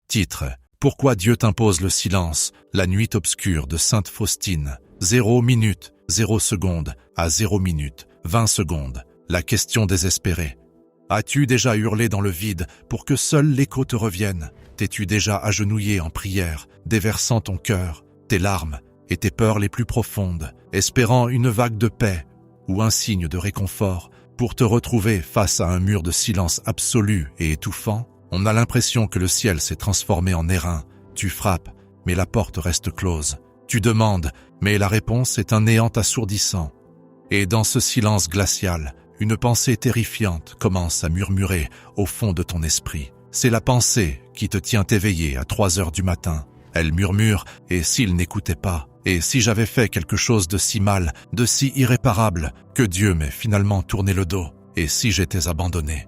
Titre: Pourquoi Dieu t'impose le silence? La nuit obscure de Sainte Faustine. 0 minute, 0 seconde, à 0 minute, 20 secondes. La question désespérée. As-tu déjà hurlé dans le vide pour que seul l'écho te revienne? T'es-tu déjà agenouillé en prière, déversant ton cœur, tes larmes et tes peurs les plus profondes, espérant une vague de paix ou un signe de réconfort pour te retrouver face à un mur de silence absolu et étouffant? On a l'impression que le ciel s'est transformé en airain. Tu frappes, mais la porte reste close. Tu demandes, mais la réponse est un néant assourdissant. Et dans ce silence glacial, une pensée terrifiante commence à murmurer au fond de ton esprit. C'est la pensée qui te tient éveillé à 3 heures du matin. Elle murmure, et s'il n'écoutait pas? Et si j'avais fait quelque chose de si mal, de si irréparable, que Dieu m'ait finalement tourné le dos? Et si j'étais abandonné?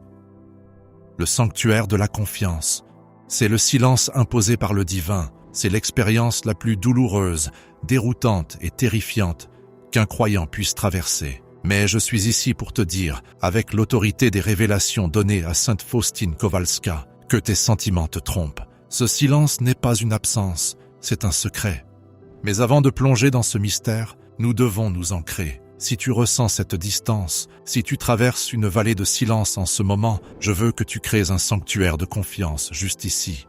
Le sanctuaire de la confiance. C'est le silence imposé par le divin. C'est l'expérience la plus douloureuse, déroutante et terrifiante qu'un croyant puisse traverser. Mais je suis ici pour te dire, avec l'autorité des révélations données à Sainte Faustine Kowalska, que tes sentiments te trompent. Ce silence n'est pas une absence, c'est un secret. Mais avant de plonger dans ce mystère, nous devons nous ancrer. Si tu ressens cette distance, si tu traverses une vallée de silence en ce moment, je veux que tu crées un sanctuaire de confiance juste ici.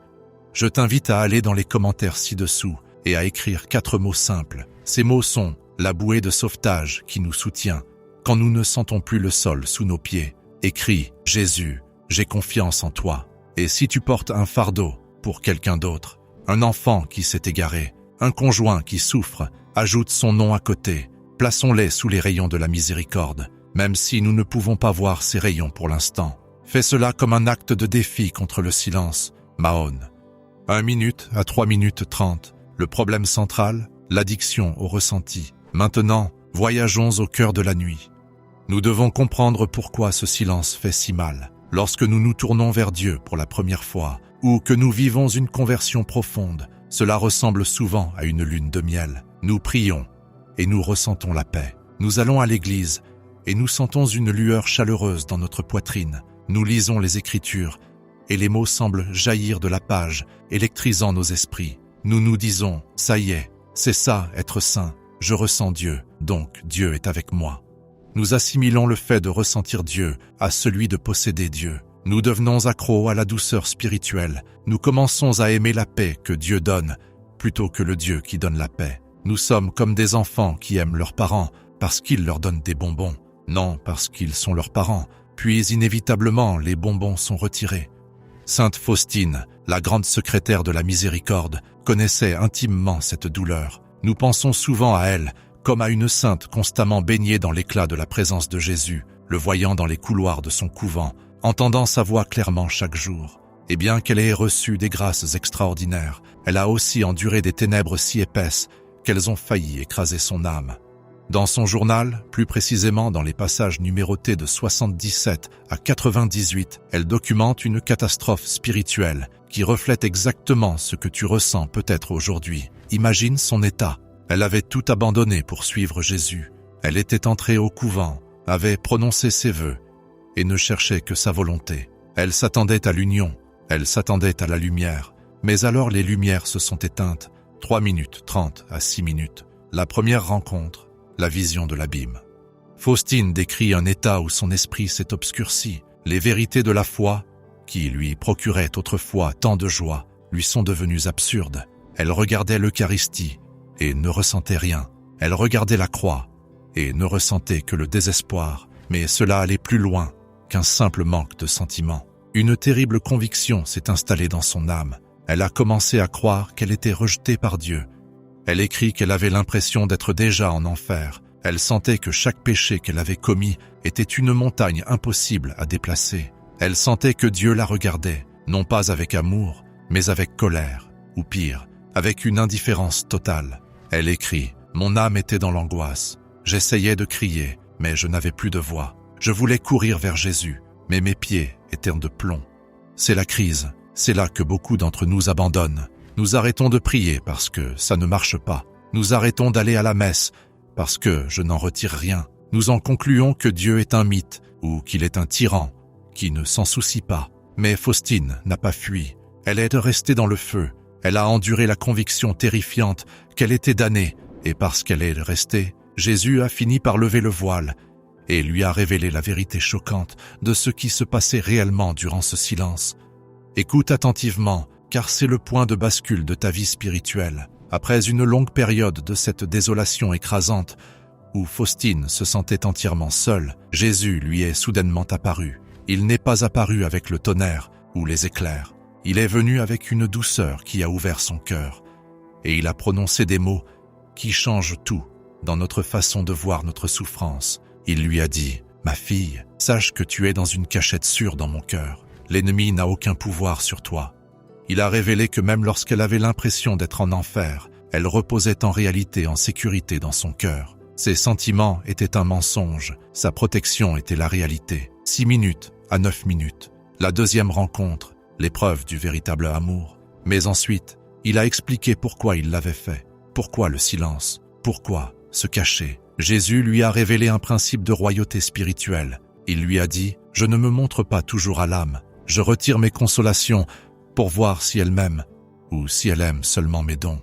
Je t'invite à aller dans les commentaires ci-dessous et à écrire 4 mots simples. Ces mots sont la bouée de sauvetage qui nous soutient quand nous ne sentons plus le sol sous nos pieds. Écris « Jésus, j'ai confiance en toi ». Et si tu portes un fardeau pour quelqu'un d'autre, un enfant qui s'est égaré, un conjoint qui souffre, ajoute son nom à côté. Plaçons-les sous les rayons de la miséricorde, même si nous ne pouvons pas voir ces rayons pour l'instant. Fais cela comme un acte de défi contre le silence. Mahon. 1 minute à 3 minutes 30. Le problème central, l'addiction au ressenti. Maintenant, voyageons au cœur de la nuit. Nous devons comprendre pourquoi ce silence fait si mal. Lorsque nous nous tournons vers Dieu pour la première fois, ou que nous vivons une conversion profonde, cela ressemble souvent à une lune de miel. Nous prions et nous ressentons la paix. Nous allons à l'église et nous sentons une lueur chaleureuse dans notre poitrine. Nous lisons les Écritures et les mots semblent jaillir de la page, électrisant nos esprits. Nous nous disons « Ça y est, c'est ça être saint, je ressens Dieu, donc Dieu est avec moi ». Nous assimilons le fait de ressentir Dieu à celui de posséder Dieu. Nous devenons accros à la douceur spirituelle. Nous commençons à aimer la paix que Dieu donne, plutôt que le Dieu qui donne la paix. Nous sommes comme des enfants qui aiment leurs parents parce qu'ils leur donnent des bonbons, non parce qu'ils sont leurs parents, puis inévitablement les bonbons sont retirés. Sainte Faustine, la grande secrétaire de la miséricorde, connaissait intimement cette douleur. Nous pensons souvent à elle comme à une sainte constamment baignée dans l'éclat de la présence de Jésus, le voyant dans les couloirs de son couvent, entendant sa voix clairement chaque jour. Et bien qu'elle ait reçu des grâces extraordinaires, elle a aussi enduré des ténèbres si épaisses qu'elles ont failli écraser son âme. Dans son journal, plus précisément dans les passages numérotés de 77 à 98, elle documente une catastrophe spirituelle qui reflète exactement ce que tu ressens peut-être aujourd'hui. Imagine son état. Elle avait tout abandonné pour suivre Jésus. Elle était entrée au couvent, avait prononcé ses vœux et ne cherchait que sa volonté. Elle s'attendait à l'union, elle s'attendait à la lumière. Mais alors les lumières se sont éteintes. 3 minutes 30 à 6 minutes. La première rencontre, la vision de l'abîme. Faustine décrit un état où son esprit s'est obscurci. Les vérités de la foi, qui lui procuraient autrefois tant de joie, lui sont devenues absurdes. Elle regardait l'Eucharistie et ne ressentait rien. Elle regardait la croix et ne ressentait que le désespoir. Mais cela allait plus loin qu'un simple manque de sentiment. Une terrible conviction s'est installée dans son âme. Elle a commencé à croire qu'elle était rejetée par Dieu. Elle écrit qu'elle avait l'impression d'être déjà en enfer. Elle sentait que chaque péché qu'elle avait commis était une montagne impossible à déplacer. Elle sentait que Dieu la regardait, non pas avec amour, mais avec colère, ou pire, avec une indifférence totale. Elle écrit « Mon âme était dans l'angoisse. J'essayais de crier, mais je n'avais plus de voix. Je voulais courir vers Jésus, mais mes pieds étaient de plomb. » C'est la crise. C'est là que beaucoup d'entre nous abandonnent. Nous arrêtons de prier parce que ça ne marche pas. Nous arrêtons d'aller à la messe parce que je n'en retire rien. Nous en concluons que Dieu est un mythe ou qu'il est un tyran qui ne s'en soucie pas. Mais Faustine n'a pas fui. Elle est restée dans le feu. Elle a enduré la conviction terrifiante qu'elle était damnée, et parce qu'elle est restée, Jésus a fini par lever le voile et lui a révélé la vérité choquante de ce qui se passait réellement durant ce silence. Écoute attentivement, car c'est le point de bascule de ta vie spirituelle. Après une longue période de cette désolation écrasante, où Faustine se sentait entièrement seule, Jésus lui est soudainement apparu. Il n'est pas apparu avec le tonnerre ou les éclairs. Il est venu avec une douceur qui a ouvert son cœur, et il a prononcé des mots qui changent tout dans notre façon de voir notre souffrance. Il lui a dit « Ma fille, sache que tu es dans une cachette sûre dans mon cœur. L'ennemi n'a aucun pouvoir sur toi. » Il a révélé que même lorsqu'elle avait l'impression d'être en enfer, elle reposait en réalité en sécurité dans son cœur. Ses sentiments étaient un mensonge, sa protection était la réalité. 6 minutes à 9 minutes. La deuxième rencontre, l'épreuve du véritable amour. Mais ensuite, il a expliqué pourquoi il l'avait fait. Pourquoi le silence? Pourquoi se cacher? Jésus lui a révélé un principe de royauté spirituelle. Il lui a dit « Je ne me montre pas toujours à l'âme. Je retire mes consolations pour voir si elle m'aime ou si elle aime seulement mes dons. »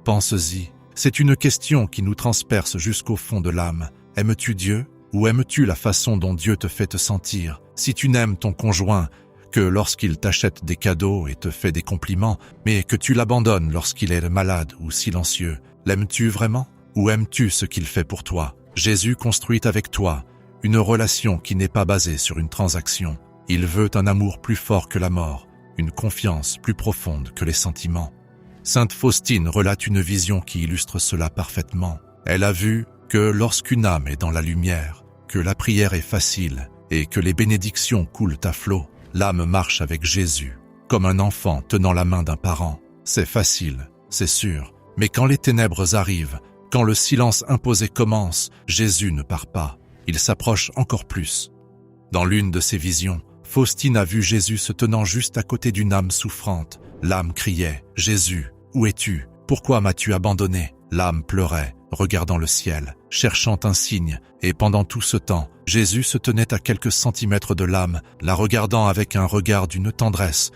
Pense-y, c'est une question qui nous transperce jusqu'au fond de l'âme. Aimes-tu Dieu ou aimes-tu la façon dont Dieu te fait te sentir? Si tu n'aimes ton conjoint que lorsqu'il t'achète des cadeaux et te fait des compliments, mais que tu l'abandonnes lorsqu'il est malade ou silencieux, l'aimes-tu vraiment? Ou aimes-tu ce qu'il fait pour toi? Jésus construit avec toi une relation qui n'est pas basée sur une transaction. Il veut un amour plus fort que la mort, une confiance plus profonde que les sentiments. Sainte Faustine relate une vision qui illustre cela parfaitement. Elle a vu que lorsqu'une âme est dans la lumière, que la prière est facile et que les bénédictions coulent à flot, l'âme marche avec Jésus, comme un enfant tenant la main d'un parent. C'est facile, c'est sûr, mais quand les ténèbres arrivent, quand le silence imposé commence, Jésus ne part pas, il s'approche encore plus. Dans l'une de ses visions, Faustine a vu Jésus se tenant juste à côté d'une âme souffrante. L'âme criait « Jésus, où es-tu? Pourquoi m'as-tu abandonné ?» L'âme pleurait, regardant le ciel, cherchant un signe, et pendant tout ce temps, Jésus se tenait à quelques centimètres de l'âme, la regardant avec un regard d'une tendresse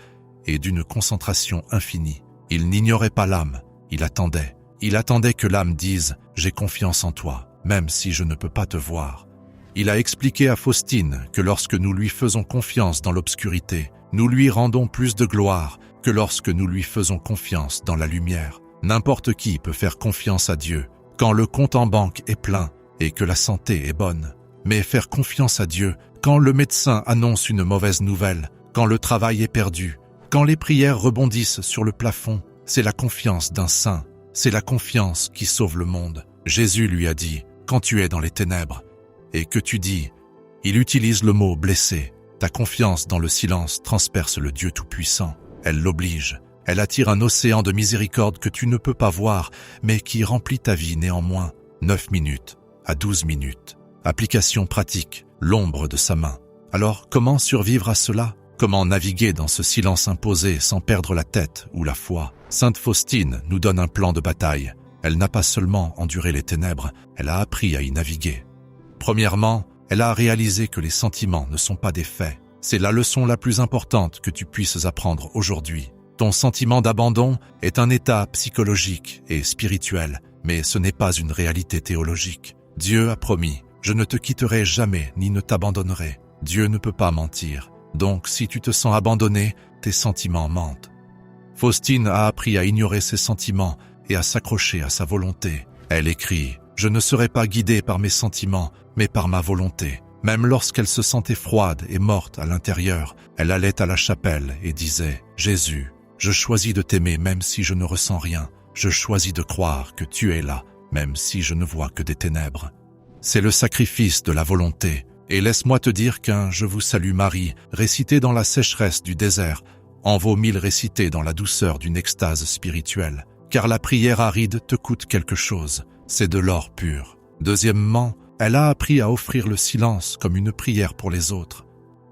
et d'une concentration infinie. Il n'ignorait pas l'âme, il attendait. Il attendait que l'âme dise « J'ai confiance en toi, même si je ne peux pas te voir ». Il a expliqué à Faustine que lorsque nous lui faisons confiance dans l'obscurité, nous lui rendons plus de gloire que lorsque nous lui faisons confiance dans la lumière. N'importe qui peut faire confiance à Dieu quand le compte en banque est plein et que la santé est bonne. Mais faire confiance à Dieu quand le médecin annonce une mauvaise nouvelle, quand le travail est perdu, quand les prières rebondissent sur le plafond, c'est la confiance d'un saint. C'est la confiance qui sauve le monde. Jésus lui a dit, quand tu es dans les ténèbres, et que tu dis, il utilise le mot blessé, ta confiance dans le silence transperce le Dieu Tout-Puissant. Elle l'oblige, elle attire un océan de miséricorde que tu ne peux pas voir, mais qui remplit ta vie néanmoins. 9 minutes à 12 minutes. Application pratique, l'ombre de sa main. Alors, comment survivre à cela? Comment naviguer dans ce silence imposé sans perdre la tête ou la foi? Sainte Faustine nous donne un plan de bataille. Elle n'a pas seulement enduré les ténèbres, elle a appris à y naviguer. Premièrement, elle a réalisé que les sentiments ne sont pas des faits. C'est la leçon la plus importante que tu puisses apprendre aujourd'hui. Ton sentiment d'abandon est un état psychologique et spirituel, mais ce n'est pas une réalité théologique. Dieu a promis, je ne te quitterai jamais ni ne t'abandonnerai. Dieu ne peut pas mentir. Donc, si tu te sens abandonné, tes sentiments mentent. Faustine a appris à ignorer ses sentiments et à s'accrocher à sa volonté. Elle écrit « Je ne serai pas guidée par mes sentiments, mais par ma volonté ». Même lorsqu'elle se sentait froide et morte à l'intérieur, elle allait à la chapelle et disait « Jésus, je choisis de t'aimer même si je ne ressens rien. Je choisis de croire que tu es là, même si je ne vois que des ténèbres. » C'est le sacrifice de la volonté. Et laisse-moi te dire qu'un « Je vous salue Marie » récité dans la sécheresse du désert en vaut 1000 récités dans la douceur d'une extase spirituelle. Car la prière aride te coûte quelque chose, c'est de l'or pur. Deuxièmement, elle a appris à offrir le silence comme une prière pour les autres.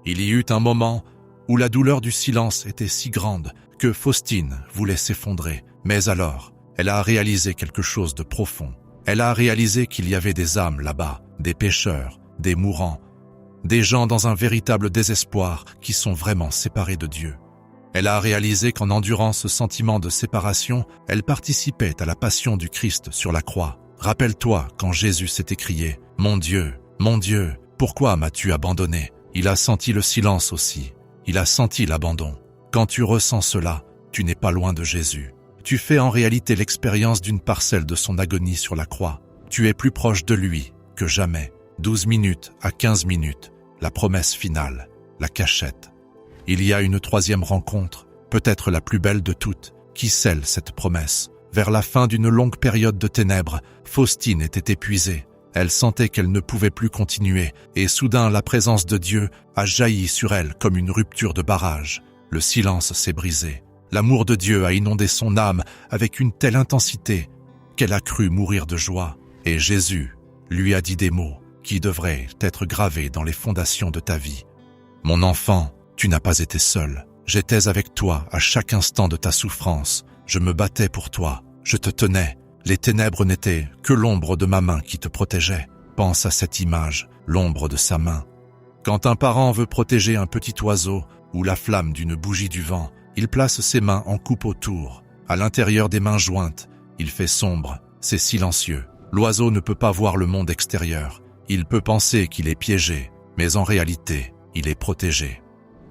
Il y eut un moment où la douleur du silence était si grande que Faustine voulait s'effondrer. Mais alors, elle a réalisé quelque chose de profond. Elle a réalisé qu'il y avait des âmes là-bas, des pécheurs, des mourants, des gens dans un véritable désespoir qui sont vraiment séparés de Dieu. Elle a réalisé qu'en endurant ce sentiment de séparation, elle participait à la passion du Christ sur la croix. Rappelle-toi quand Jésus s'est écrié « Mon Dieu, pourquoi m'as-tu abandonné ?» Il a senti le silence aussi. Il a senti l'abandon. Quand tu ressens cela, tu n'es pas loin de Jésus. Tu fais en réalité l'expérience d'une parcelle de son agonie sur la croix. Tu es plus proche de lui que jamais. 12 minutes à 15 minutes, la promesse finale, la cachette. Il y a une troisième rencontre, peut-être la plus belle de toutes, qui scelle cette promesse. Vers la fin d'une longue période de ténèbres, Faustine était épuisée. Elle sentait qu'elle ne pouvait plus continuer, et soudain la présence de Dieu a jailli sur elle comme une rupture de barrage. Le silence s'est brisé. L'amour de Dieu a inondé son âme avec une telle intensité qu'elle a cru mourir de joie. Et Jésus lui a dit des mots qui devraient être gravés dans les fondations de ta vie. « Mon enfant, tu n'as pas été seul. J'étais avec toi à chaque instant de ta souffrance. Je me battais pour toi. Je te tenais. Les ténèbres n'étaient que l'ombre de ma main qui te protégeait. Pense à cette image, l'ombre de sa main. Quand un parent veut protéger un petit oiseau ou la flamme d'une bougie du vent, il place ses mains en coupe autour. À l'intérieur des mains jointes, il fait sombre, c'est silencieux. L'oiseau ne peut pas voir le monde extérieur. Il peut penser qu'il est piégé, mais en réalité, il est protégé.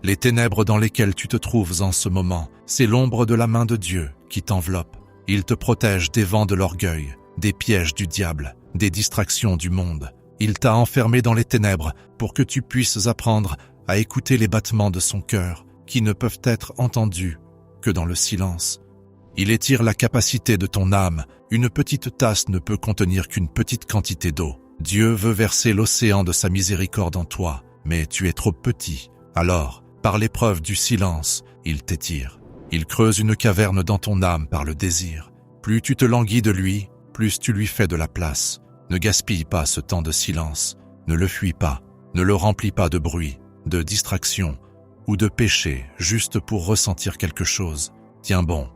Les ténèbres dans lesquelles tu te trouves en ce moment, c'est l'ombre de la main de Dieu qui t'enveloppe. Il te protège des vents de l'orgueil, des pièges du diable, des distractions du monde. Il t'a enfermé dans les ténèbres pour que tu puisses apprendre à écouter les battements de son cœur, qui ne peuvent être entendus que dans le silence. Il étire la capacité de ton âme. Une petite tasse ne peut contenir qu'une petite quantité d'eau. Dieu veut verser l'océan de sa miséricorde en toi, mais tu es trop petit. Alors, par l'épreuve du silence, il t'étire. Il creuse une caverne dans ton âme par le désir. Plus tu te languis de lui, plus tu lui fais de la place. Ne gaspille pas ce temps de silence. Ne le fuis pas. Ne le remplis pas de bruit, de distraction ou de péché juste pour ressentir quelque chose. Tiens bon.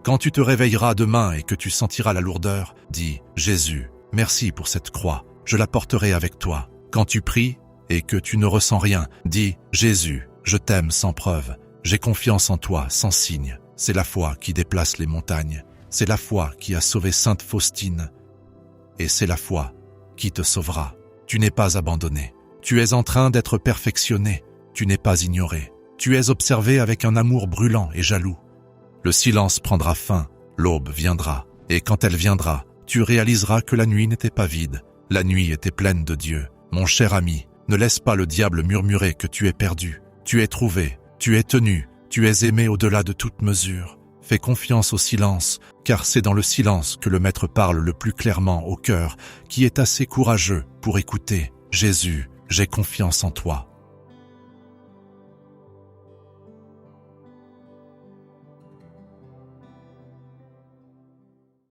Quand tu te réveilleras demain et que tu sentiras la lourdeur, dis « Jésus, merci pour cette croix, je la porterai avec toi ». Quand tu pries et que tu ne ressens rien, dis « Jésus, je t'aime sans preuve, j'ai confiance en toi sans signe ». C'est la foi qui déplace les montagnes, c'est la foi qui a sauvé Sainte Faustine, et c'est la foi qui te sauvera. Tu n'es pas abandonné, tu es en train d'être perfectionné, tu n'es pas ignoré, tu es observé avec un amour brûlant et jaloux. Le silence prendra fin, l'aube viendra, et quand elle viendra, tu réaliseras que la nuit n'était pas vide, la nuit était pleine de Dieu. Mon cher ami, ne laisse pas le diable murmurer que tu es perdu, tu es trouvé, tu es tenu, tu es aimé au-delà de toute mesure. Fais confiance au silence, car c'est dans le silence que le Maître parle le plus clairement au cœur, qui est assez courageux pour écouter. Jésus, j'ai confiance en toi.